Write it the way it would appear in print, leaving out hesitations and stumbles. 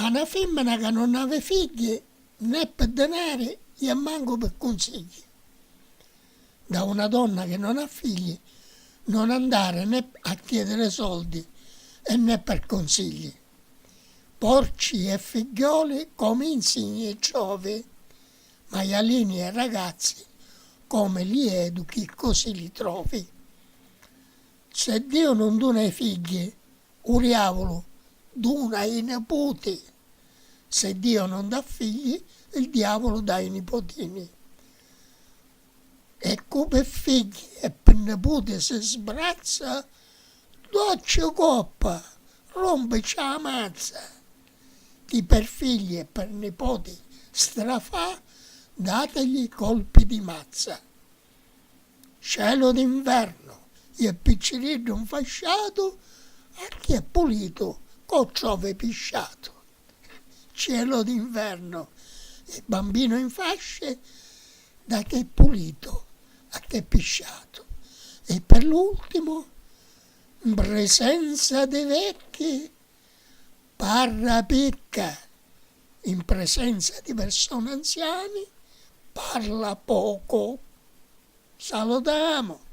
una femmina che non aveva figli né per denaro e manco per consigli. Da una donna che non ha figli non andare né a chiedere soldi e né per consigli. Porci e figlioli come insegni e giove, maialini e ragazzi come li educhi così li trovi. Se Dio non dona i figli, un diavolo dona i nipoti. Se Dio non dà figli, il diavolo dà i nipotini. E come figli e per nipoti si sbrazza, doccia coppa, rompici la mazza. Chi per figli e per nipoti strafà, dategli colpi di mazza. Cielo d'inverno e piccirillo infasciato, a chi è pulito con ciove pisciato. Cielo d'inverno e bambino in fasce, da che è pulito a che è pisciato. E per l'ultimo, in presenza dei vecchi, parla picca, in presenza di persone anziane, parla poco. Salutiamo.